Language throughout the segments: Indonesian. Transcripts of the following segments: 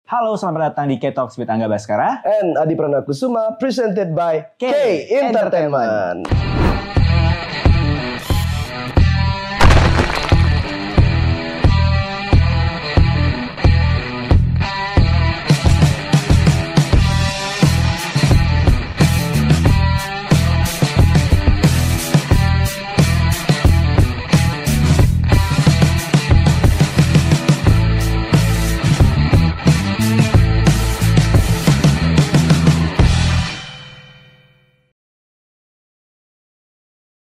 Halo, selamat datang di K-Talks with Angga Baskara and Adi Pranakusuma, presented by K Entertainment.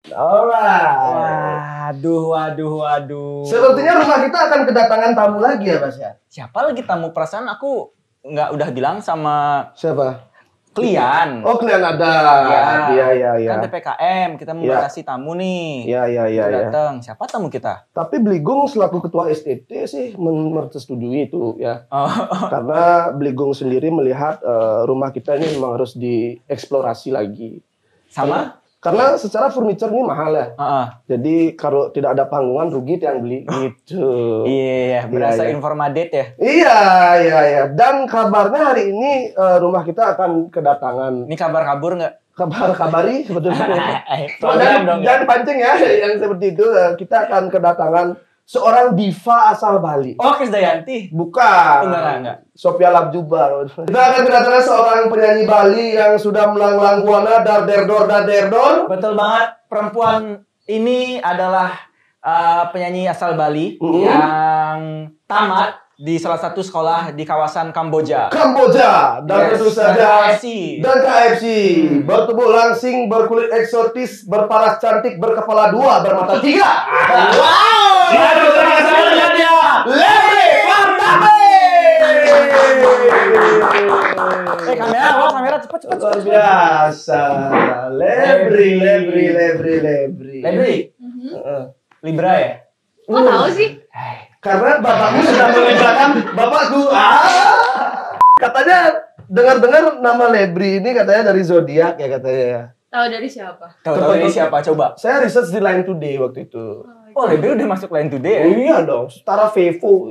Alright. Waduh. Sepertinya rumah kita akan kedatangan tamu lagi ya, Mas ya? Siapa lagi tamu? Perasaan aku nggak udah bilang sama Siapa? klien. Oh, klien ada. Iya. Kan PPKM, kita membatasi tamu nih. Iya. Datang. Siapa tamu kita? Tapi Bligong selaku ketua STT sih menyetujui itu ya. Karena Bligong sendiri melihat rumah kita ini memang harus dieksplorasi lagi. Sama? Karena secara furniture ini mahal ya. Jadi kalau tidak ada panggungan rugi yang beli gitu. Iya, berasa informadate ya. Iya. Dan kabarnya hari ini rumah kita akan kedatangan. Ini kabar kabur nggak? Kabari sebetulnya. Jangan Jangan pancing ya yang seperti itu. Kita akan kedatangan seorang diva asal Bali. Oh, Krisdayanti? Bukan. Enggak. Sophia Latjuba. Kita akan kedatangan seorang penyanyi Bali yang sudah melanglang buana darderdor. Betul banget. Perempuan ini adalah penyanyi asal Bali yang tamat di salah satu sekolah di kawasan Kamboja. Dan tentu saja KFC. Bertubuh langsing, berkulit eksotis, berparas cantik, berkepala dua, bermata tiga. Wow! Lebri Partame! Kamera cepet. Luar biasa. Lebri. Libra ya? Kok tahu sih? Karena bapakmu sudah melibatkan bapakku. Katanya dengar-dengar nama Lebri ini katanya dari zodiak ya katanya ya. Tahu dari siapa? Tahu ini siapa? Coba. Saya research di Line Today waktu itu. Oh, Lebri udah masuk Line Today ya? Iya dong, setara Vevo.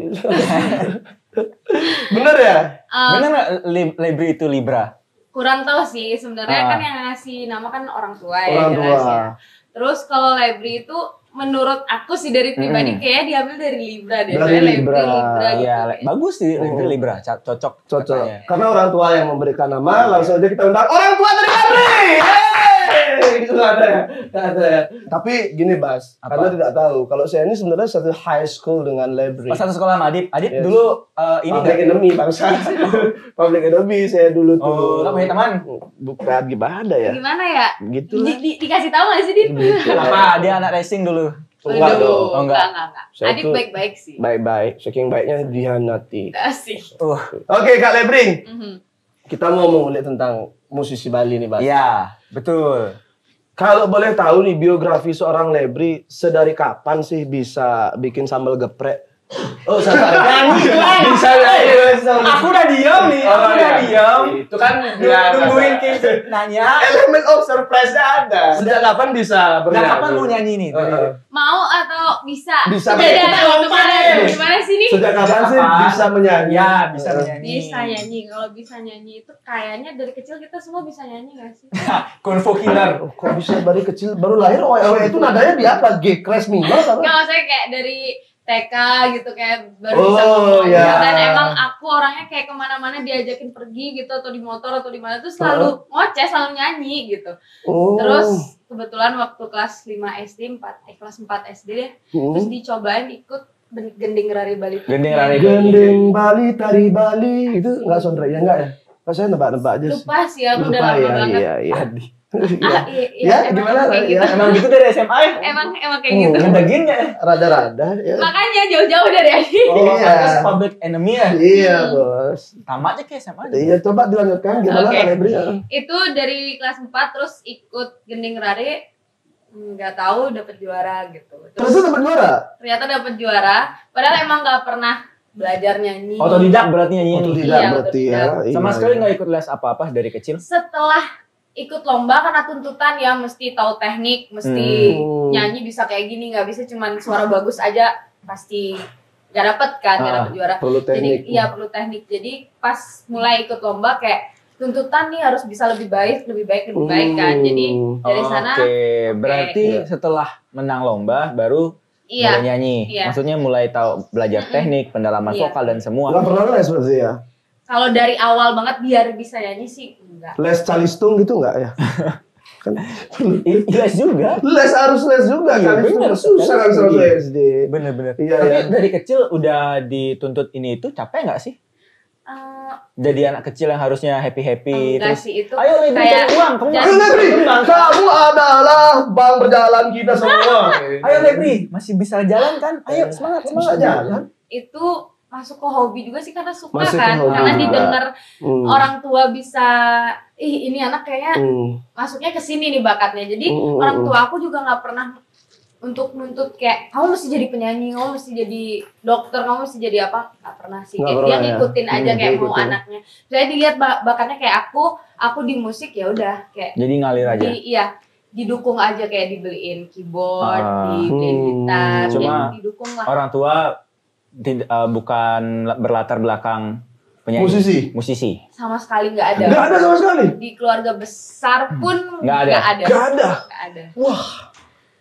Bener ya? Bener nggak Lebri itu Libra? Kurang tahu sih. Sebenarnya kan yang ngasih nama kan orang tua ya. Orang jelas tua. ya. Terus kalau Lebri itu menurut aku sih dari pribadi kayaknya diambil dari Libra deh. Dari Libra. Gitu. Iya, bagus sih Lebri Libra. Cocok. katanya. Karena orang tua yang memberikan nama, langsung aja kita undang orang tua dari Lebri. Itu ada ya. Tapi gini Bas, karena tidak tahu. Kalau saya ini sebenarnya satu high school dengan Lebri. Pas satu sekolah sama Adit. Adit Yes. dulu ini Public enemy bangsa. Public enemy saya dulu tuh. Oh, lo punya teman? Bukan gimana ya? Gimana ya? Gitu lah. Dikasih tahu nggak sih, Dit? Gitu lah. Apa? Dia anak racing dulu. Enggak dong. Oh, enggak. Adit Saya tuh baik-baik sih. Baik-baik, saking baiknya dihianati. Asik. Oke, Kak Lebri. Mhm. Kita mau mengulik tentang musisi Bali nih, Bas. Iya, betul. Kalau boleh tahu nih biografi seorang Lebri, sedari kapan sih bisa bikin sambal geprek? Oh, Nyanyi kan? Bisa nyanyi. Aku udah diam nih. Aku udah diam. Itu kan Nungguin Kim nanya. elemen of surprise-nya ada. Sejak kapan bisa bernyanyi? Kapan mau nyanyi nih? Mau atau bisa? Bisa. Gimana sih nih? Sejak kapan sih bisa menyanyi? Ya, bisa menyanyi. Bisa nyanyi. Kalau bisa nyanyi itu kayaknya dari kecil kita semua bisa nyanyi gak sih? Kung Fu Killer. Kok bisa dari kecil baru lahir oe itu nadanya di apa? G crash minor apa? Nggak, maksudnya kayak dari TK gitu kayak baru Oh, bisa ngomong ya. gitu. Dan emang aku orangnya kayak kemana-mana diajakin pergi gitu atau di motor atau di mana tuh selalu ngoceh, selalu nyanyi gitu. Oh. Terus kebetulan waktu kelas 5 SD, kelas 4 SD deh, terus dicobain ikut Gending Rari Bali. Gending Rari. Gending Bali, tari Bali itu nggak sondre ya enggak ya? Pas saya nebak-nebak aja. Lupa sih aku udah Lupa lama ya, banget. iya. Iya, gimana? kayak Ya, gitu. Emang gitu dari SMA ya? Emang kayak gitu. Ngedaging nggak ya? Rada-rada ya. Makanya jauh-jauh dari Adi. Oh, Iya. pantas Public Enemy ya? Iya, Bos. Tamat aja kayak SMA aja. Iya, coba dilanjutkan gimana Oke. Kak Lebri? Itu dari kelas 4 terus ikut Gending Rari, nggak tahu dapet juara gitu. Terus dapat juara? Ternyata dapet juara, padahal emang nggak pernah belajar nyanyi. Otodidak berarti nyanyinya nih. Otodidak Iya, berarti ya. otodidak. Sama Iya, sekali iya. nggak ikut les apa-apa dari kecil? Setelah ikut lomba karena tuntutan ya mesti tahu teknik, mesti nyanyi bisa kayak gini, nggak bisa cuman suara bagus aja pasti nggak dapet kan, nggak dapet juara. Perlu teknik. Jadi iya perlu teknik. Jadi pas mulai ikut lomba kayak tuntutan nih harus bisa lebih baik kan. Jadi dari sana. Berarti setelah menang lomba baru mulai nyanyi. Iya. Maksudnya mulai tahu belajar teknik, pendalaman vokal dan semua. Nggak pernah les berarti ya? Kalau dari awal banget biar bisa nyanyi sih enggak. Les calistung gitu nggak ya? Kan Les juga. harus les juga. Iya, Calistung bener. susah kan sama SD. Bener-bener. Iya, Tapi iya. dari kecil udah dituntut ini itu capek nggak sih? Jadi anak kecil yang harusnya happy-happy Enggak terus. sih itu. Ayo Lebri kayak cari uang, kamu jadi- Ayo Lebri, kamu adalah bank berjalan kita semua. Ayo Lebri, masih bisa jalan kan? Ayo semangat Bisa jalan. Itu masuk ke hobi juga sih karena suka Masuk ke kan. hobi Karena juga. didengar Hmm. orang tua bisa ini anak kayaknya Hmm. masuknya ke sini nih bakatnya. Jadi orang tua aku juga nggak pernah untuk nuntut kayak kamu mesti jadi penyanyi, kamu mesti jadi dokter, kamu mesti jadi apa? Nggak pernah sih. Nggak Kayak pernah dia ya? ngikutin aja kayak mau Ngikutin. anaknya. Saya dilihat bakatnya kayak aku di musik ya udah kayak Jadi ngalir aja. iya didukung aja kayak dibeliin keyboard, Ah. dibeliin gitar, Cuma ya didukung lah. Orang tua bukan berlatar belakang penyanyi. Musisi. Sama sekali nggak ada. Nggak ada sama sekali. Di keluarga besar pun Nggak ada. nggak ada. Nggak ada. Nggak ada. Wah.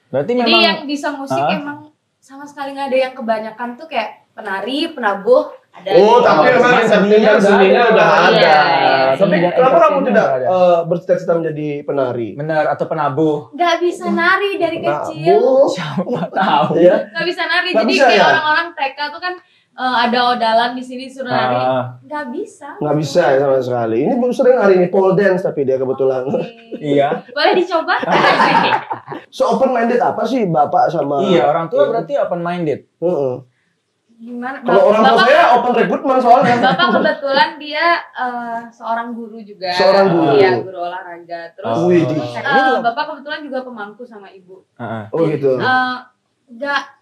Berarti Jadi memang yang bisa musik emang sama sekali nggak ada. Yang kebanyakan tuh kayak penari, penabuh ada. Oh, gitu. tapi memang seninya seninya udah Iya, ada. iya. Tapi Seni dan kenapa kamu entertainnya tidak udah ada. bercita-cita menjadi penari? benar atau penabuh. Nggak bisa nari dari kecil. Bu. Siapa tahu. Iya. Nggak bisa nari. Nggak Jadi bisa kayak ya? orang-orang TK tuh kan ada odalan di sini suruh nari. Ah, Nggak bisa. Nggak bisa ya sama sekali. Ini belum sering hari ini pole dance tapi dia kebetulan. Oke. iya. Boleh dicoba? So open minded apa sih bapak sama? Iya, orang tua berarti open minded. Heeh. Gimana? Kalau orang tua saya open recruitment soalnya. Bapak kebetulan dia seorang guru juga. Seorang guru. Iya, guru olahraga. Terus Wih, ini juga- bapak kebetulan juga pemangku sama ibu. Heeh. Oh gitu.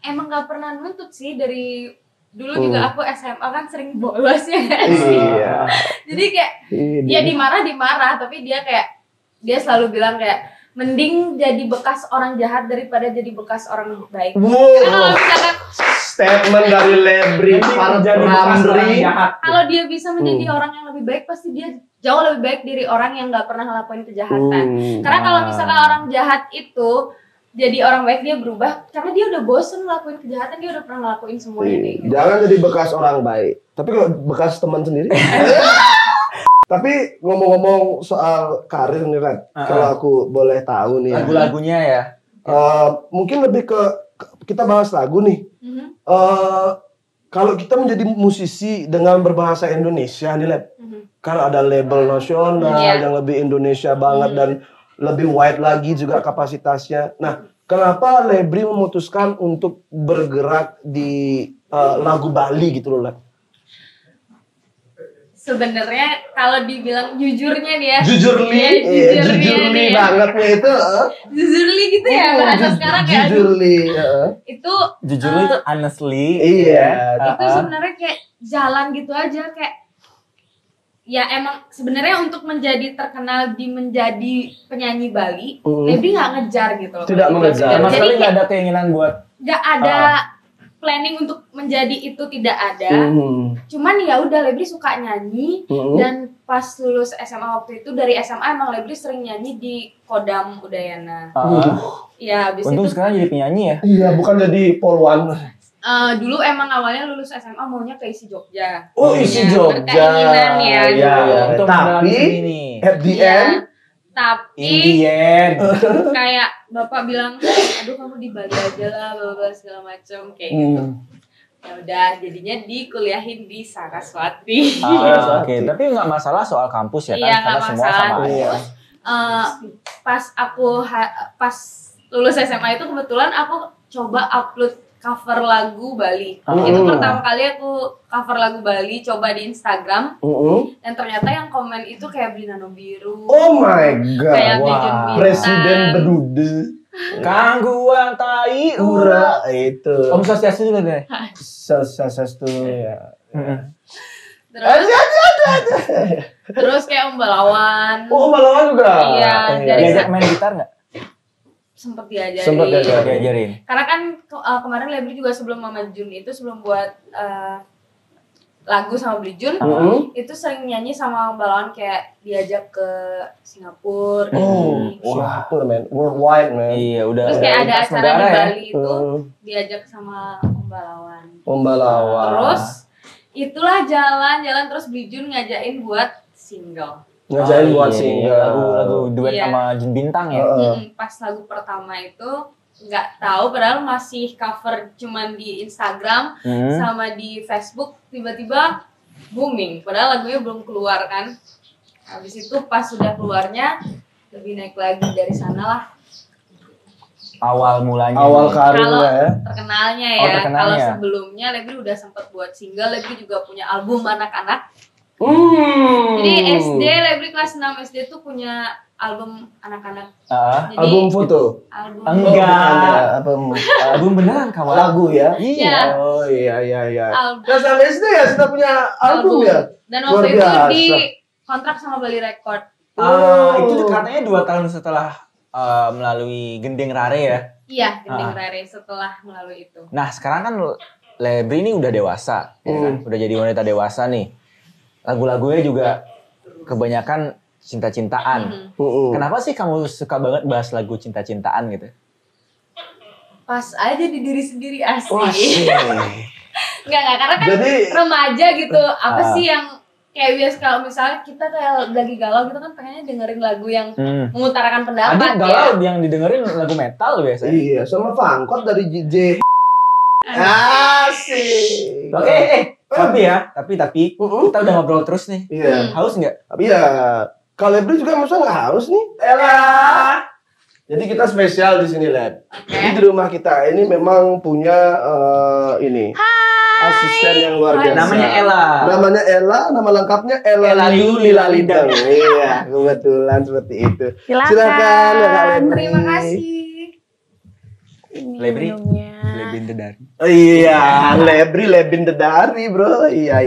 Emang nggak pernah nuntut sih dari dulu juga aku SMA kan sering bolos ya nggak sih? Iya. Jadi kayak Ini. ya dimarah tapi dia selalu bilang kayak mending jadi bekas orang jahat daripada jadi bekas orang baik. Karena kalau Wow. misalkan Statement dari Lebri Ramri. kalau dia bisa menjadi orang yang lebih baik pasti dia jauh lebih baik dari orang yang nggak pernah ngelakuin kejahatan. Karena kalau misalkan orang jahat itu jadi orang baik dia berubah karena dia udah bosen ngelakuin kejahatan, dia udah pernah ngelakuin semuanya kayak gitu. Jangan jadi bekas orang baik. Tapi kalau bekas teman sendiri. Tapi ngomong-ngomong soal karir nih Red, kalau aku boleh tahu nih ya. Lagu-lagunya ya. Mungkin lebih ke kita bahas lagu nih. Mhm, Kalau kita menjadi musisi dengan berbahasa Indonesia nih Leb, mhm. kan ada label nasional Iya. yang lebih Indonesia banget dan lebih wide lagi juga kapasitasnya. Nah, kenapa Lebri memutuskan untuk bergerak di lagu Bali gitu loh Leb? Sebenarnya kalau dibilang jujurnya nih ya. Jujurli, Iya, jujurli nih ya. bangetnya itu. Jujurli gitu ya bahasa sekarang kayak aduh, Jujurli. itu Jujur itu honestly. Iya. itu sebenarnya kayak jalan gitu aja kayak ya emang sebenarnya untuk menjadi terkenal di menjadi penyanyi Bali, Lebri nggak ngejar gitu loh. Tidak mengejar. Sama Jadi sekali nggak kayak ada keinginan buat nggak ada planning untuk menjadi itu tidak ada. Hmm. Cuman ya udah Lebri suka nyanyi Hmm. dan pas lulus SMA waktu itu dari SMA emang Lebri sering nyanyi di Kodam Udayana. Iya, habis untung itu sekarang jadi penyanyi ya. Iya, bukan jadi polwan. dulu emang awalnya lulus SMA maunya ke isi Jogja. Oh, isi Ya, Jogja. berkeinginan ya. Iya, gitu. iya. Untuk Tapi mendalami seni nih. at the Iya, end, tapi Indian. kayak bapak bilang, aduh kamu di Bali aja lah, bla segala macam kayak gitu. Ya udah, jadinya dikuliahin di Saraswati. Oke, tapi nggak masalah soal kampus ya kan? Iya, Karena nggak semua masalah. sama aja. Terus pas aku pas lulus SMA itu kebetulan aku coba upload cover lagu Bali. Itu pertama kali aku cover lagu Bali, coba di Instagram. Dan ternyata yang komen itu kayak Blinano Biru. oh my god, Kayak Bejun Bintang. Presiden Bedude, Kangguan tai ura. Ura itu, Om Swastiastu juga deh. Sasastu ya. Terus kayak Om Balawan. Oh, Malawan juga. Iya, dari Diajak main gitar nggak? sempet diajarin. Sempet diajarin. Karena kan kemarin Lebri juga sebelum Mama Jun itu sebelum buat lagu sama Beli Jun itu sering nyanyi sama balon kayak diajak ke Singapura. Singapura man, worldwide man. Iya, udah. Terus kayak ada acara di ya. Bali itu diajak sama Pembalawan. Terus itulah jalan-jalan terus Beli Jun ngajain buat single. Ngajain buat single. Lagu duet sama Jun Bintang ya. Pas lagu pertama itu nggak tahu padahal masih cover cuman di Instagram sama di Facebook, tiba-tiba booming padahal lagunya belum keluar kan. Habis itu pas sudah keluarnya lebih naik lagi dari sana lah. Awal mulanya. Awal karirnya Kalau ya. terkenalnya Oh, ya. terkenalnya. Kalau sebelumnya Lebri udah sempat buat single, Lebri juga punya album anak-anak. Jadi SD, Lebri kelas 6 SD tuh punya album anak-anak. Jadi Album foto. album Enggak. Album beneran kawan. lagu ya. Iya. Oh iya. Album. Kelas 6 SD ya sudah punya album ya. Dan Luar waktu itu biasa. di kontrak sama Bali Record. Itu katanya 2 tahun setelah melalui Gendeng Rare ya. Iya, Gendeng Rare setelah melalui itu. Nah sekarang kan Lebri ini udah dewasa, ya kan? Udah jadi wanita dewasa nih. Lagu-lagunya juga kebanyakan cinta-cintaan. Kenapa sih kamu suka banget bahas lagu cinta-cintaan gitu? Pas aja di diri sendiri asli. Wah, Enggak, karena kan Jadi- remaja gitu. Apa sih yang kayak biasa kalau misalnya kita kayak lagi galau gitu kan pengennya dengerin lagu yang mengutarakan pendapat Adit galau yang didengerin lagu metal biasanya. Iya, sama Fangkot dari JJ. Asik. Tapi kita udah ngobrol terus nih. Iya. Haus nggak? Tapi ya, kalau Lebri juga masa nggak haus nih? Elah. Jadi kita spesial di sini, Leb. Jadi di rumah kita ini memang punya asisten yang luar biasa. Namanya Ella. Namanya Ella, nama lengkapnya Ella Liu Lilalidang. Iya, kebetulan seperti itu. Silakan, Kak Lebri. Terima kasih. Lebri. Lebri Dedari. Oh, iya, Lebin Dedari, bro. Iya.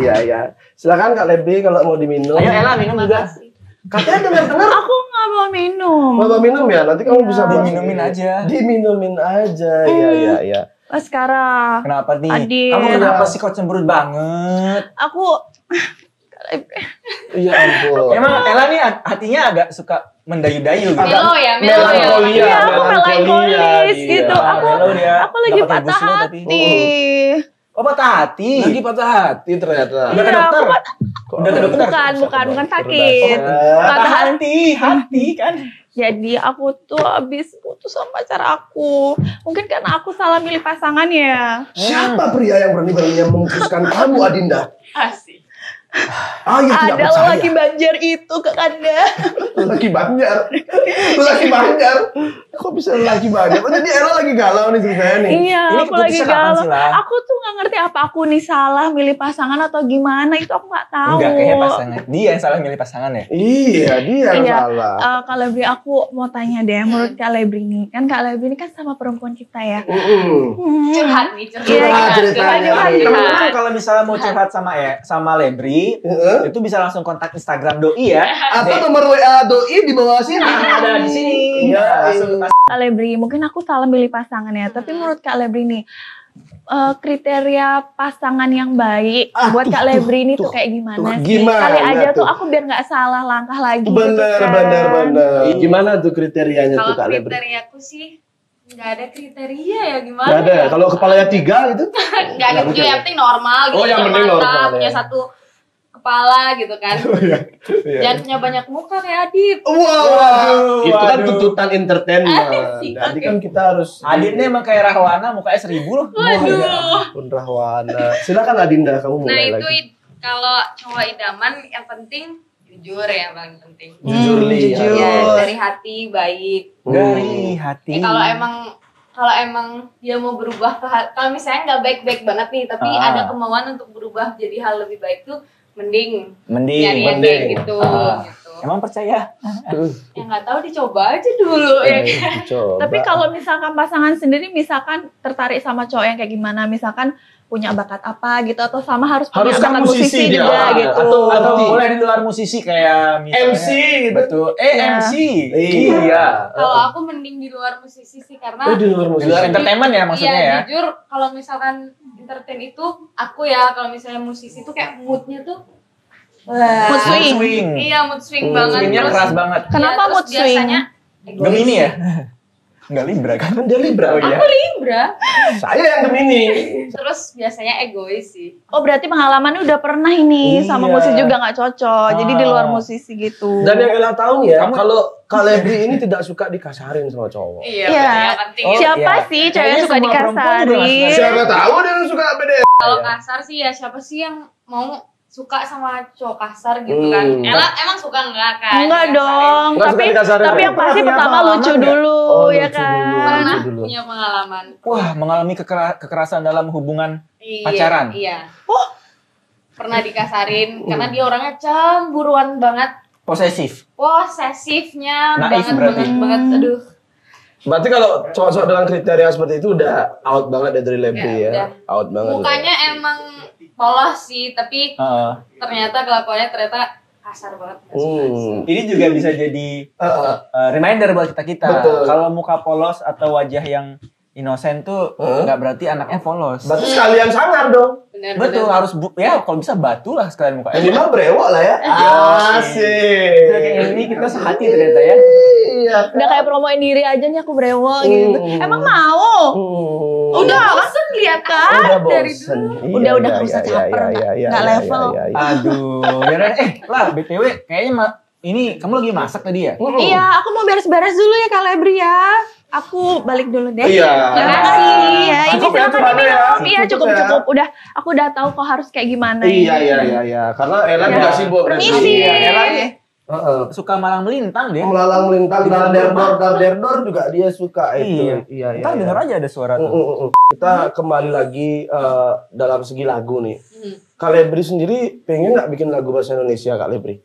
Silakan Kak Lebri kalau mau diminum. Ayo Ella minum juga. Katanya dengar-dengar Aku nggak mau minum. Mama minum ya, nanti kamu bisa buat- Diminumin aja. Diminumin aja, iya. Oh, sekarang Kenapa nih? Adit. Kamu kenapa sih kok cemberut banget? aku Iya ampun. Emang Ella nih hatinya agak suka mendayu-dayu gitu. Melo ya. Melankolia. iya aku melankolis iya. gitu. Melo dia. Aku lagi Dapat patah rebus lu tapi. hati. Oh patah hati. Lagi patah hati ternyata. Udah ke Iya, dokter? aku patah. Udah ke dokter? Bukan sakit. Patah hati kan. Jadi aku tuh habis putus sama pacar aku. Mungkin karena aku salah milih pasangan ya. Siapa pria yang berani-beraninya memutuskan kamu, Adinda? Asik. Ah, ya tidak Ada percaya. lelaki banjar itu Kakanda. Lelaki Banjar. Kok bisa lelaki Banjar? Oh, jadi Ella lagi galau nih ceritanya nih. Iya, Ini aku lagi keputusan kapan galau. sih, Lang? Aku tuh nggak ngerti apa aku nih salah milih pasangan atau gimana. Itu aku nggak tahu. Enggak, kayaknya pasangan. Dia yang salah milih pasangan ya. Iya, dia yang Iya. salah. Kak Lebri, aku mau tanya deh, menurut Kak Lebri nih, kan Kak Lebri ini kan sama perempuan kita ya. Curhat nih, Curhat ceritanya. Teman-teman kalau misalnya mau curhat sama Lebri, itu bisa langsung kontak Instagram Doi ya. Atau nomor WA Doi di bawah sini. Ada di sini. Iya, Langsung Kak Lebri, mungkin aku salah milih pasangan ya, tapi menurut Kak Lebri nih, kriteria pasangan yang baik buat Kak Lebri ini tuh kayak gimana sih? Gimana Kali aja tuh? tuh aku biar nggak salah langkah lagi. Bener. gitu kan. Gimana tuh kriterianya tuh Kalau Kak Lebri? kriteriaku sih nggak ada kriteria ya gimana? Gak ada. ya? Kalau kepalanya 3 gitu? Nggak ada juga, yang penting normal gitu. Oh, yang punya penting mata, normal, ya. punya satu kepala gitu kan. Iya. Jangan punya banyak muka kayak Adit. Wow, itu kan Waduh. tuntutan entertainment. Asik, Jadi oke. kan kita harus. Adit nih emang kayak Rahwana, mukanya 1000 loh. Waduh. Pun Rahwana. Silakan Adinda, kamu Nah mulai itu lagi. kalau cowok idaman yang penting jujur ya, yang paling penting. Jujur Li. jujur. Ya, dari hati baik. Dari hati. Kalau emang dia mau berubah kalau misalnya nggak baik-baik banget nih, tapi ada kemauan untuk berubah jadi hal lebih baik tuh mending nyari yang kayak gitu. Gitu. Emang percaya? Ya nggak tahu, dicoba aja dulu ya. Coba. Tapi kalau misalkan pasangan sendiri misalkan tertarik sama cowok yang kayak gimana, misalkan punya bakat apa gitu atau sama harus punya Harus kan bakat musisi dia. juga gitu. Atau boleh di luar musisi kayak misalnya MC gitu. Betul. Iya. MC. Iya. Iya. Kalau aku mending di luar musisi sih karena Oh, di luar Di musisi. luar entertainment ya maksudnya iya, ya. jujur kalau misalkan entertain itu aku ya kalau misalnya musisi itu kayak moodnya tuh wah, Mood swing. Iya mood swing banget. Swingnya Terus- keras banget. Kenapa iya, mood terus swing? biasanya egois. Gemini ya? Enggak Libra kan? Kan dia Libra. Oh iya. Aku Libra. Saya yang Gemini. Terus biasanya egois sih. Oh berarti pengalamannya udah pernah ini sama Iya. musisi juga nggak cocok. Jadi di luar Ah. musisi gitu. Dan yang Ella tahu nih ya, Kamu- kalau Kak Lebri ini tidak suka dikasarin sama cowok. Iya, Iya. yang penting Oh, itu. Siapa iya. sih cewek Kayaknya yang suka semua perempuan juga nggak dikasarin? suka. Siapa tahu dia yang suka BDSM. Kalau kasar sih ya siapa sih yang mau suka sama cowok kasar gitu kan? Ella emang suka enggak kan? Enggak dikasarin? dong. Nggak suka Tapi dikasarin. tapi yang pasti Pernah pertama punya lucu pengalaman nggak? dulu Oh, ya lucu kan. dulu. Pernah Lucu dulu. punya pengalaman. Wah, mengalami kekerasan dalam hubungan Iya, pacaran. Iya. Pernah dikasarin karena dia orangnya cemburuan banget, posesif. posesifnya Naif banget berarti. banget. Aduh. Berarti kalau cowok-cowok dengan kriteria seperti itu udah out banget ya dari Lebri Ya, ya. udah. Out banget. Mukanya emang polos sih, tapi Heeh. ternyata kelakuannya ternyata kasar banget. Ini juga bisa jadi reminder buat kita. Betul. Kalau muka polos atau wajah yang inosen tuh nggak berarti anaknya polos. Berarti sekalian sangar dong. Bener, Betul, harus ya kalau bisa batu lah sekalian mukanya. Minimal brewok lah ya. Asik. Udah kayak ini kita sehati ternyata ya. Iya. Udah kayak promoin diri aja nih aku brewok gitu. Emang mau? Udah bosen lihat kan dari dulu. Udah nggak usah caper, nggak level. Aduh, ya udah, lah BTW kayaknya ini kamu lagi masak tadi ya? Iya, aku mau beres-beres dulu ya Kak Lebri ya. Aku balik dulu deh. Iya. Terima kasih ya. Ini Cukup ya, silakan cukup diminum. ya. Iya, Cukup ya. cukup. Udah, aku udah tahu kok harus kayak gimana. Iya, ini. iya. Karena Ella Ya. juga sibuk. Permisi. Iya, Ella nih Heeh. suka malang melintang dia. Melalang melintang darderdor juga dia suka itu. Iya. Ntar denger aja ada suara tuh. Kita kembali lagi dalam segi lagu nih. Hmm. Kak Lebri sendiri pengen nggak bikin lagu bahasa Indonesia Kak Lebri?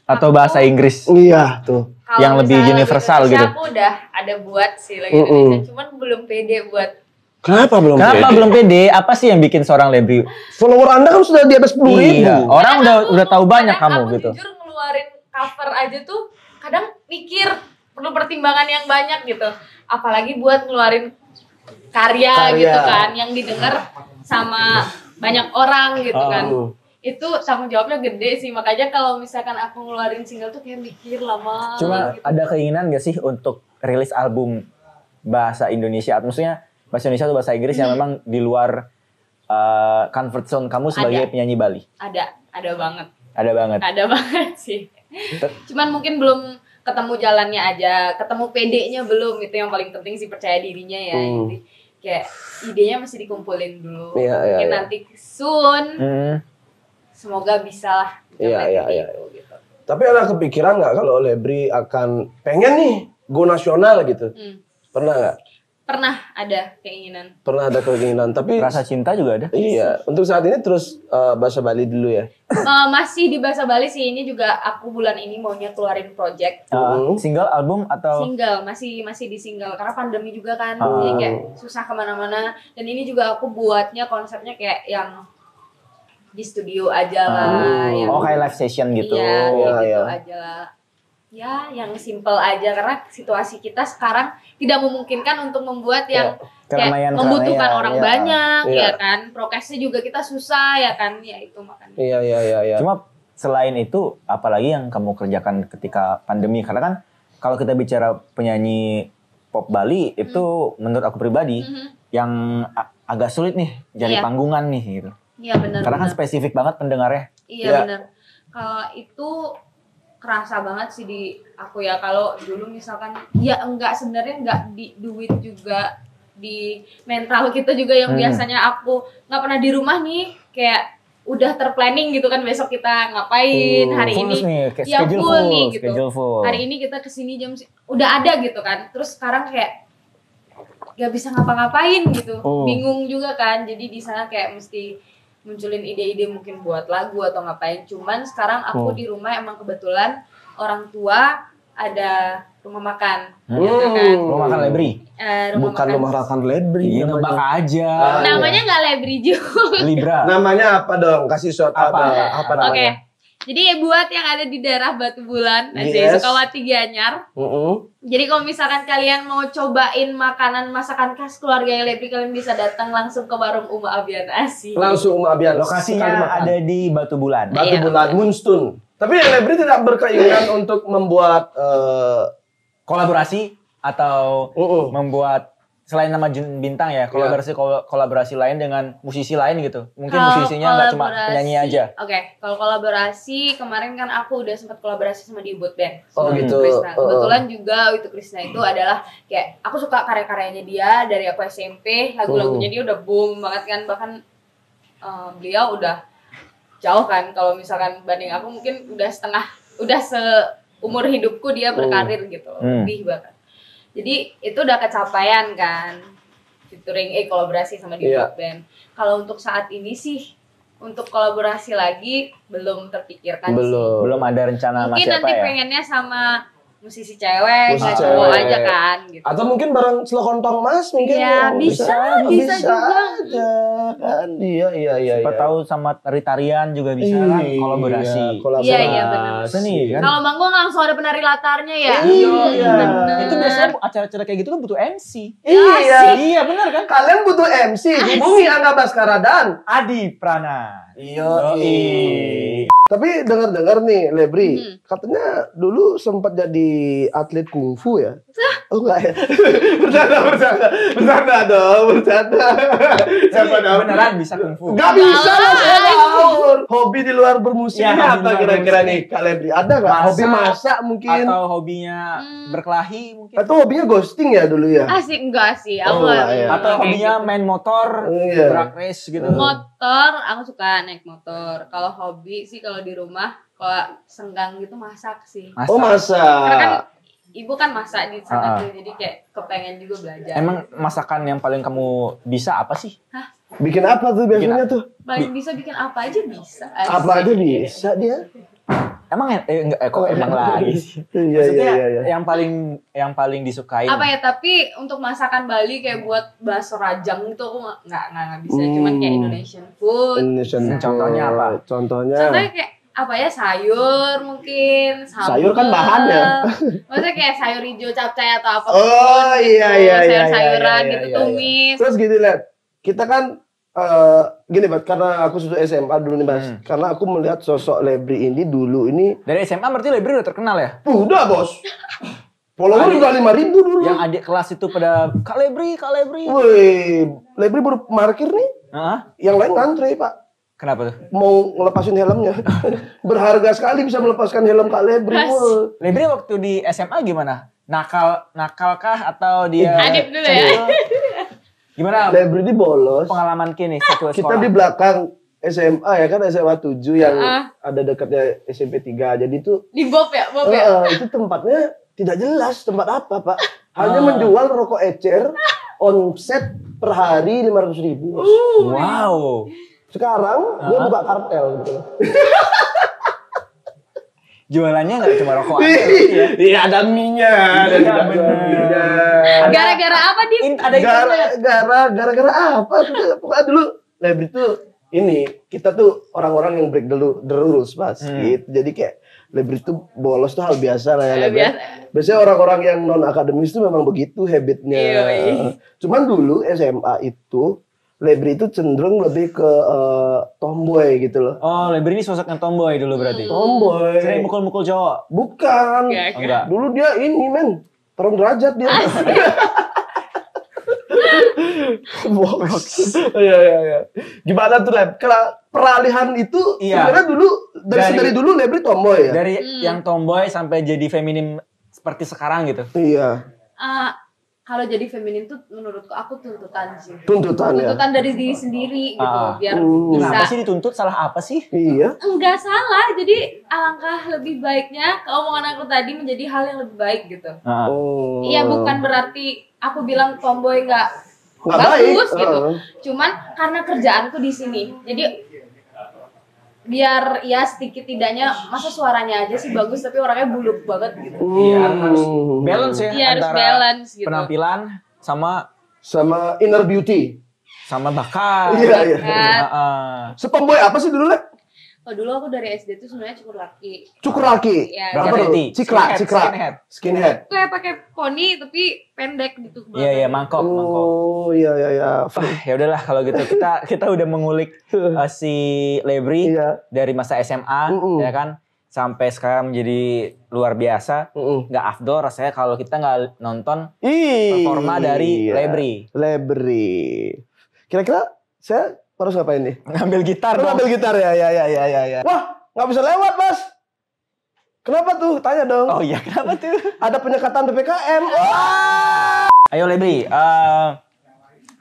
Atau bahasa Inggris. Iya tuh. Kalau Yang lebih misalnya universal Indonesia, gitu. Aku udah ada buat sih lagi Indonesia, cuman belum pede buat. Kenapa belum? Kenapa pede? belum pede? Apa sih yang bikin seorang Lebri? Follower Anda kan sudah di atas 10.000. Iya, orang Kadang udah tahu banyak kadang kamu aku gitu. jujur ngeluarin cover aja tuh kadang mikir perlu pertimbangan yang banyak gitu. Apalagi buat ngeluarin karya gitu kan yang didengar sama banyak orang gitu kan. Itu tanggung jawabnya gede sih, makanya kalau misalkan aku ngeluarin single tuh kayak mikir lama Cuma gitu. ada keinginan gak sih untuk rilis album bahasa Indonesia? Maksudnya bahasa Indonesia atau bahasa Inggris yang memang di luar comfort zone kamu sebagai Ada. penyanyi Bali? Ada banget. Ada banget. Ada banget sih. Cuman mungkin belum ketemu jalannya aja, ketemu PD-nya belum, itu yang paling penting sih, percaya dirinya ya. Jadi kayak idenya masih dikumpulin dulu. Iya, Mungkin iya. nanti soon Hmm. semoga bisa lah. Iya. Gitu. Tapi ada kepikiran nggak kalau Lebri akan pengen nih go nasional gitu? Pernah nggak? Pernah ada keinginan. Pernah ada keinginan. Tapi Rasa cinta juga ada. iya, untuk saat ini terus bahasa Bali dulu ya. Masih di bahasa Bali sih, ini juga aku bulan ini maunya keluarin project Single, album atau single, masih di single karena pandemi juga kan, jadi kayak susah kemana-mana. Dan ini juga aku buatnya konsepnya kayak yang di studio aja lah, yang kayak live session gitu. iya, kayak gitu iya. aja lah. Ya, yang simple aja karena situasi kita sekarang tidak memungkinkan untuk membuat yang kayak Keramaian-keramaian, membutuhkan orang iya. banyak, Iya. ya kan. Prokesnya juga kita susah, ya kan. Ya itu makanya. Iya. Cuma selain itu, apalagi yang kamu kerjakan ketika pandemi? Karena kan kalau kita bicara penyanyi pop Bali, itu menurut aku pribadi yang agak sulit nih cari Iya. panggungan nih gitu. Iya benar. Karena kan spesifik banget pendengarnya. Iya Iya. benar. Kalau itu kerasa banget sih di aku ya. Kalau dulu misalkan ya enggak, sebenarnya enggak di duit juga, di mental kita juga yang biasanya aku nggak pernah di rumah nih, kayak udah terplanning gitu kan besok kita ngapain hari Full ini. nih, kayak Ya schedule full nih gitu. schedule full. Hari ini kita kesini udah ada gitu kan. Terus sekarang kayak gak bisa ngapa-ngapain gitu. Bingung juga kan. Jadi di sana kayak mesti munculin ide-ide mungkin buat lagu atau ngapain. Cuman sekarang aku di rumah emang kebetulan orang tua ada rumah makan. Hmm. Gitu kan. Rumah makan Lebri. Bukan rumah makan Lebri. Iya, nebak aja. Namanya nggak Lebri juga. Libra. Namanya apa dong? Kasih shot apa Oke. namanya? Jadi buat yang ada di daerah Batu Bulan, Yes. Sukawati Gianyar. Jadi kalau misalkan kalian mau cobain makanan masakan khas keluarga Lebri, kalian bisa datang langsung ke warung Uma Abian Asi. Langsung Abian. Lokasinya ada di Batu Bulan. Batu Bulan, Moonstone. Tapi Lebri tidak berkeinginan untuk membuat Kolaborasi atau membuat selain nama bintang ya, kolaborasi lain dengan musisi lain gitu. Mungkin Kalau musisinya nggak cuma kolaborasi- penyanyi aja. Oke, kalau kolaborasi kemarin kan aku udah sempat kolaborasi sama di Boot Band. Oh, sama gitu. Krisna. Kebetulan juga Witu Krisna itu adalah kayak aku suka karya-karyanya dia dari aku SMP, lagu-lagunya dia udah boom banget kan, bahkan beliau udah jauh kan kalau misalkan banding aku mungkin udah seumur hidupku dia berkarir gitu, lebih bahkan. Jadi itu udah kecapaian kan, featuring kolaborasi sama di Boot Band. Kalau untuk saat ini sih untuk kolaborasi lagi belum terpikirkan sih. Belum ada rencana sama Mungkin siapa nanti ya? pengennya sama musisi cewek, Musisi nggak cowok cewek. aja kan gitu. atau mungkin bareng Selokontong Mas mungkin. Iya, bisa juga. aja kan. Iya. Siapa tahu sama tari-tarian juga bisa kan kolaborasi. Iya, benar. Seni kan? Kalau manggung langsung ada penari latarnya ya. Iya. Bener. Itu biasanya acara-acara kayak gitu kan butuh MC. Iya. Iya benar kan? Kalian butuh MC, hubungi Angga Baskara dan Adi Prana. Tapi dengar-dengar nih Lebri, katanya dulu sempat jadi atlet kungfu ya? Oh enggak ya? Bercanda dong. Siapa tahu? Beneran bisa kungfu. Gak bisa lah saya ngawur. Hobi di luar bermusik Ya, ini hobi apa di luar kira-kira bermusik. nih Kak Lebri? Ada nggak? Masak. Hobi masak mungkin? Atau hobinya berkelahi mungkin. Atau hobinya ghosting ya dulu ya? Asik enggak sih? Oh, Aku enggak ya. Atau kayak hobinya gitu. main motor, Iya. drag race gitu. Motor, aku suka naik motor. Kalau hobi sih kalau di rumah, kalau senggang gitu masak sih. Masak. Oh Karena kan masak. ibu kan masak di sana tuh, jadi kayak kepengen juga belajar. Emang masakan yang paling kamu bisa apa sih? Bikin apa tuh biasanya tuh? paling bisa bikin apa aja bisa. Apa aja bisa dia? Emang enggak kok emang lagi sih. Iya. Maksudnya yang paling disukain. Apa ya, tapi untuk masakan Bali kayak buat bakso rajang itu aku nggak bisa, cuman kayak Indonesian food. Indonesian Contohnya apa? Contohnya kayak apa ya, sayur mungkin, sambal. Sayur kan bahan ya? Maksudnya kayak sayur hijau, capcay atau apa. Oh, iya, Sayur-sayuran iya, gitu, iya. tumis. Terus gini lihat, kita kan gini Bat, karena aku sudah SMA dulu nih Mas, karena aku melihat sosok Lebri ini dulu ini Dari SMA berarti Lebri udah terkenal ya? udah bos, follower udah 5.000 dulu. Yang adik kelas itu pada Kak Lebri. Wih, Lebri baru parkir nih, Hah? yang lain ngantri Pak, Kenapa tuh? mau ngelepasin helmnya. Berharga sekali bisa melepaskan helm Kak Lebri. Wah. Lebri waktu di SMA gimana? Nakalkah atau dia Adip dulu ya. Gimana Lebri ini bolos. pengalaman kini satu Kita sekolah? di belakang SMA ya kan, SMA 7 yang ada dekatnya SMP 3. Jadi itu Di Bob ya. itu tempatnya tidak jelas tempat apa Pak. Hanya menjual rokok ecer, omset per hari 500.000. Wow. Sekarang dia buka kartel gitu. Jualannya nggak cuma rokok aja berarti ya? Iya ada minyak, Iya, bener. Gara-gara apa dia? Ada Gara-gara apa? Pokoknya dulu Lebri tuh ini kita tuh orang-orang yang break the rules Mas. Gitu. Jadi kayak Lebri tuh bolos tuh hal biasa lah ya. Lebri. Biasanya orang-orang yang non akademis tuh memang begitu habitnya. Cuman dulu SMA itu Lebri itu cenderung lebih ke tomboy gitu loh. Oh, Lebri ini sosoknya tomboy dulu berarti? Tomboy. Sering mukul-mukul cowok? Bukan. Enggak. Dulu dia ini men, tarung derajat dia. Box. Iya. Gimana tuh Leb? Kalau peralihan itu sebenarnya dulu dari dulu Lebri tomboy ya. Dari yang tomboy sampai jadi feminim seperti sekarang gitu. Iya. Kalau jadi feminin tuh menurutku aku tuntutan sih. Tuntutan ya. Tuntutan dari diri sendiri gitu, biar Kenapa bisa. sih dituntut? Salah apa sih? Iya. Enggak salah, jadi alangkah lebih baiknya keomongan aku tadi menjadi hal yang lebih baik gitu. Oh. Iya, bukan berarti aku bilang tomboy nggak Nggak baik. bagus gitu. Cuman karena kerjaanku di sini, jadi biar ya sedikit tidaknya masa suaranya aja sih bagus tapi orangnya buluk banget gitu. Iya, harus balance ya Iya, harus antara balance gitu. penampilan sama inner beauty. sama bakat. Iya, iya. Kan. Sepemboy apa sih dulu, Le? Oh dulu aku dari SD tuh sebenarnya cukur laki. Cukur laki. Iya. Berapa Apa tuh? centi? Cikra. Skinhead. Kayak pakai poni tapi pendek gitu. Iya, mangkok. Oh, iya. Ya udahlah kalau gitu kita udah mengulik si Lebri Iya. dari masa SMA ya kan sampai sekarang menjadi luar biasa. Nggak afdol rasanya kalau kita nggak nonton performa dari Lebri. Kira-kira saya harus ngapain nih? ngambil gitar dong. Ngambil gitar ya. Wah, nggak bisa lewat, Mas. Kenapa tuh? Tanya dong. Oh iya, kenapa tuh? Ada penyekatan PPKM. Ayo Lebri,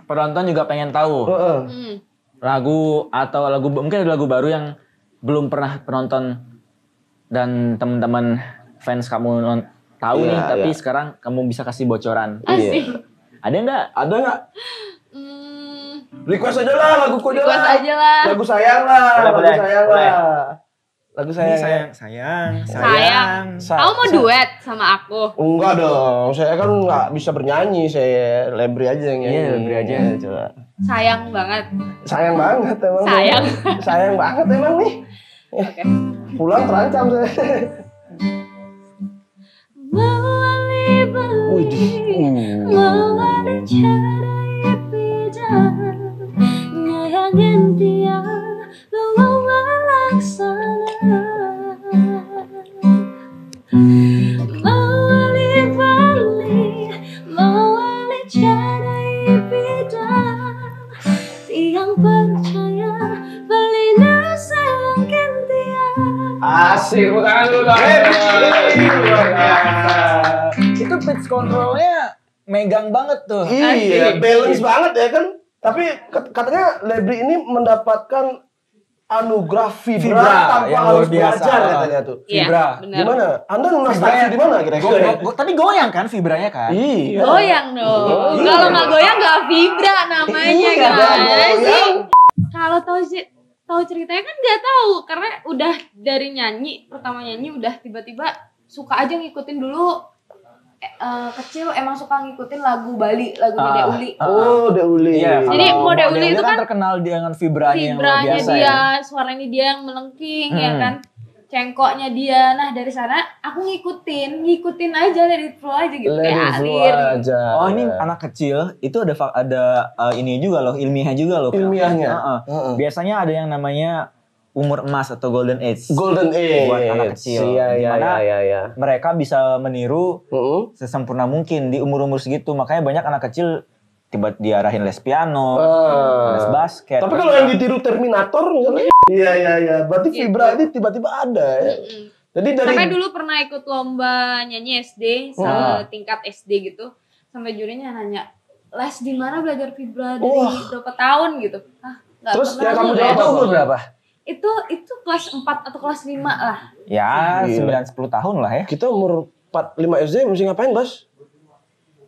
penonton juga pengen tahu lagu atau mungkin ada lagu baru yang belum pernah penonton dan teman-teman fans kamu tahu nih, tapi sekarang kamu bisa kasih bocoran. Asik. Ada nggak? Ada nggak? Request aja lah, lagu kode Request lah. aja lah. Lagu sayang lah. Boleh. Lagu sayang. Sayang. Kamu mau duet sama aku? Enggak dong, saya kan nggak bisa bernyanyi, saya Lebri aja yang nyanyi. Iya, Lebri aja. Coba. Sayang banget. Sayang banget emang. Sayang. Sayang banget emang nih. Oke. Pulang terancam saya. Asik, bukan lu dong. Itu pitch controlnya megang banget tuh. Iya, balance banget ya kan. Tapi katanya Lebri ini mendapatkan anugerah Vibra tanpa yang harus luar biasa. belajar katanya tuh. Iya, Vibra. benar. Gimana? Anda nostalgia di mana kira-kira? Tapi goyang kan vibranya kan? Iya. Goyang dong. Kalau nggak goyang nggak vibra namanya Iya, gimana goyang. sih? Kalau tahu ceritanya kan nggak tahu karena udah dari pertama nyanyi udah tiba-tiba suka aja ngikutin dulu. Kecil emang suka ngikutin lagu Bali, lagunya Deuli. Oh, Deuli. Iya, Jadi mau Deuli itu kan terkenal dengan vibranya yang luar vibranya biasa dia, ya. suaranya dia yang melengking ya kan. Cengkoknya dia. Nah, dari sana aku ngikutin aja dari flow aja gitu kayak alir. aja. Oh, ini anak kecil itu ada ini juga loh, ilmiahnya juga loh. Ilmiahnya. Biasanya ada yang namanya umur emas atau golden age. Golden Age. Buat anak kecil. Dimana mereka bisa meniru sesempurna mungkin di umur-umur segitu. Makanya banyak anak kecil tiba diarahin les piano, les basket. Tapi kalau yang ditiru Terminator misalnya. Iya. Berarti Vibra ini tiba-tiba ada ya. Jadi dari Sampai dulu pernah ikut lomba nyanyi SD, setingkat SD gitu. Sampai jurinya nanya, "Les di mana belajar vibra dari berapa tahun?" gitu. Nggak Terus pernah yang kamu tuh, jawab Les. umur berapa? Itu kelas 4 atau kelas 5 lah. Ya, 9-10 tahun lah ya. kita umur 4-5 SD mesti ngapain, Bas?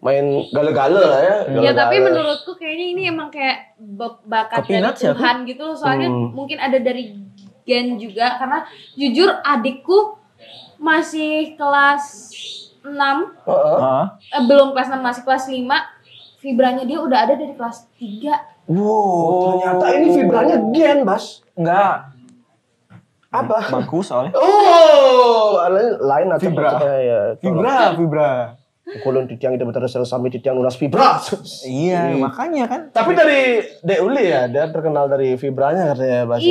Main gale-gale lah ya. Ya tapi menurutku kayaknya ini emang kayak bakat dari Kepinat siapa? Tuhan gitu loh. Soalnya mungkin ada dari gen juga. Karena jujur adikku masih kelas 6. Belum kelas 6, masih kelas 5. Vibranya dia udah ada dari kelas 3. Wow, ternyata ini vibranya gen, Bas. Enggak. Apa? Bangku soalnya. Oh, lain atau Vibra. ya. Vibra. Kulon titiang itu betul sampai titiang lunas vibra. Iya, makanya kan. Tapi dari Deuli ya, dia terkenal dari vibranya katanya Bas.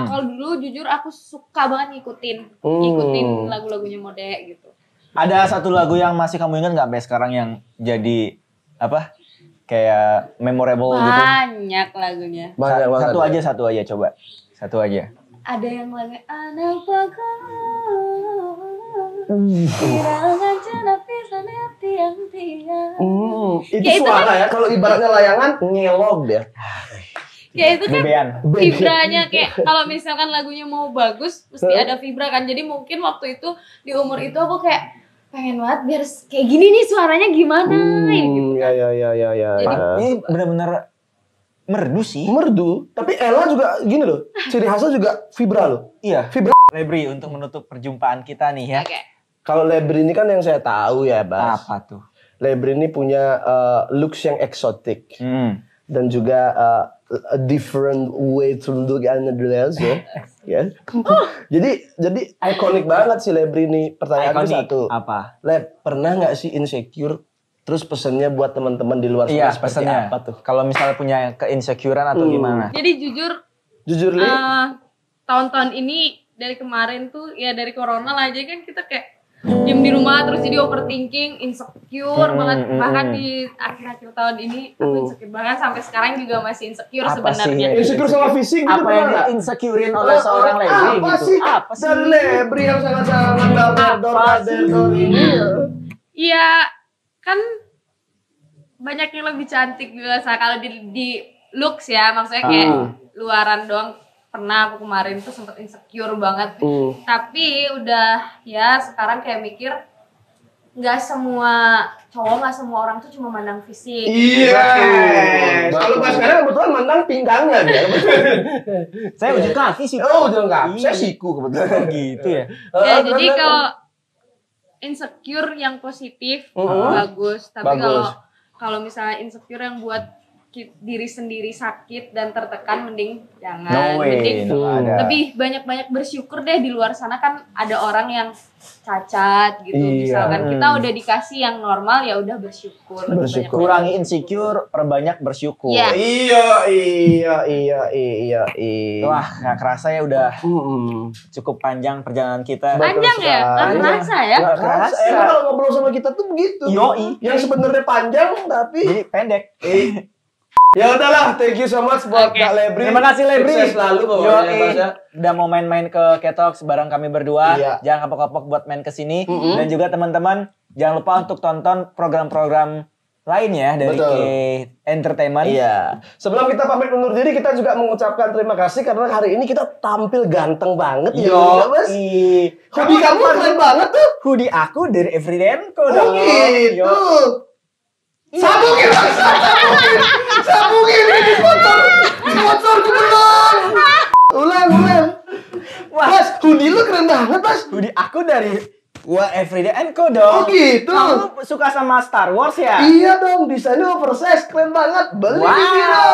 Kalau dulu jujur aku suka banget ngikutin lagu-lagunya Mode gitu. Ada satu lagu yang masih kamu ingat nggak sampai sekarang yang jadi apa? Kayak memorable gitu. Banyak lagunya. Banyak banget. Satu aja coba. Satu aja. Ada yang lagu anak Kirangan cenap pisan tiang-tiang. Itu Ya, itu suara ya, kalau ibaratnya layangan ngelog dia. Ya itu kan Bebean. vibranya kayak kalau misalkan lagunya mau bagus mesti ada vibra kan. Jadi mungkin waktu itu di umur itu aku kayak pengen banget biar kayak gini nih suaranya gimana gitu. Ya. Jadi Ini benar-benar Merdu sih. Merdu. Tapi Ella juga gini loh. Ciri khasnya juga vibra loh. Iya. Vibra. Lebri, untuk menutup perjumpaan kita nih ya. Oke. Kalau Lebri ini kan yang saya tahu ya, Bas. Apa tuh? Lebri ini punya looks yang eksotik. Dan juga a different way to look at the dress ya. Ya. Jadi ikonik banget sih Lebri ini. Pertanyaanku Ikonik. satu. Apa? Leb, pernah nggak sih insecure? Terus pesennya buat teman-teman di luar sana Iya, seperti pesannya. apa tuh? Kalau misalnya punya keinsecurean atau gimana? Jadi jujur Jujur Li, tahun-tahun ini dari kemarin tuh ya dari corona lah aja kan kita kayak diem di rumah terus jadi overthinking, insecure banget. Bahkan di akhir-akhir tahun ini aku insecure banget sampai sekarang juga masih insecure Apa sebenarnya. sih? insecure sama fisik gitu Apa yang pernah nggak? di-insecurein oleh seorang Lebri Apa gitu? sih? Apa sih? Dari Lebri yang sangat-sangat dor ini. Iya, kan banyak yang lebih cantik juga. Kalau di looks ya, maksudnya kayak luaran doang. Pernah aku kemarin tuh sempet insecure banget. Tapi udah ya sekarang kayak mikir nggak semua cowok, nggak semua orang tuh cuma mandang fisik. Iya. Kalau pas sekarang kebetulan mandang pinggangnya dia. Saya ujung kaki sih. Oh, udah enggak. Iya. Saya siku kebetulan. Gitu ya. Ya, jadi kalau insecure yang positif bagus, tapi Bagus. kalau misalnya insecure yang buat diri sendiri sakit dan tertekan mending jangan. No way. Mending No ada. lebih banyak-banyak bersyukur deh. Di luar sana kan ada orang yang cacat gitu. Iya. Misalkan kita udah dikasih yang normal ya udah bersyukur. Lebih banyak Kurangi insecure, perbanyak bersyukur. Iya. Iya. Wah, nggak kerasa ya udah cukup panjang perjalanan kita. panjang ya, nggak sekali. kerasa ya. Nggak kerasa. Emang kalau ngobrol sama kita tuh begitu. Yoi. Yang sebenarnya panjang tapi Jadi pendek. ya udahlah, thank you so much buat Oke. Kak Lebri. Terima kasih Lebri. Sukses selalu pokoknya Mas ya. Udah mau main-main ke Ketox bareng kami berdua. Iya. Jangan kapok-kapok buat main ke sini. Dan juga teman-teman jangan lupa untuk tonton program-program lainnya dari Betul. K Entertainment. Iya. Sebelum kita pamit undur diri, kita juga mengucapkan terima kasih karena hari ini kita tampil ganteng banget ya, Yo, Mas. Hoodie kamu kan keren banget tuh. hoodie aku dari Everydenko Oh dong. gitu. Yo. Sambungin, Mas. Sambungin ini sponsor belum. Ulang. Mas, hoodie lu keren banget, Mas. Hoodie aku dari Everydenko dong. Oh gitu. Kamu suka sama Star Wars ya? Iya dong, desainnya oversize, keren banget. Beli di Vino.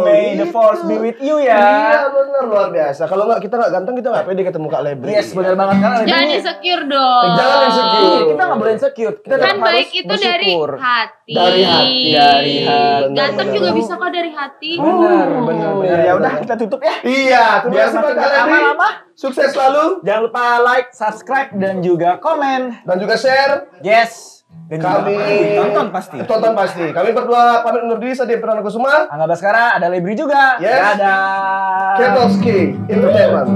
May the force be with you ya. Iya bener, luar biasa. Kalau nggak kita nggak ganteng, kita nggak pede ketemu Kak Lebri. Yes, benar banget kan. Jangan insecure dong. Jangan insecure. Iya, kita nggak boleh insecure. Kita Kan tetap harus baik itu dari bersyukur. hati. Dari hati. Dari hati. Ganteng Bener. juga bisa kok dari hati. Benar. Ya udah kita tutup ya. Iya, terima Biar kasih makin buat Kak Lebri. lama-lama. Sukses selalu Jangan lupa like, subscribe dan juga komen. dan juga share. Yes. Dan Kami juga tonton pasti. Tonton pasti. Kami berdua pamit undur diri. Saya Dian Kusuma. Angga Baskara, ada Lebri juga. Yes. Dadah. Ketowski Entertainment.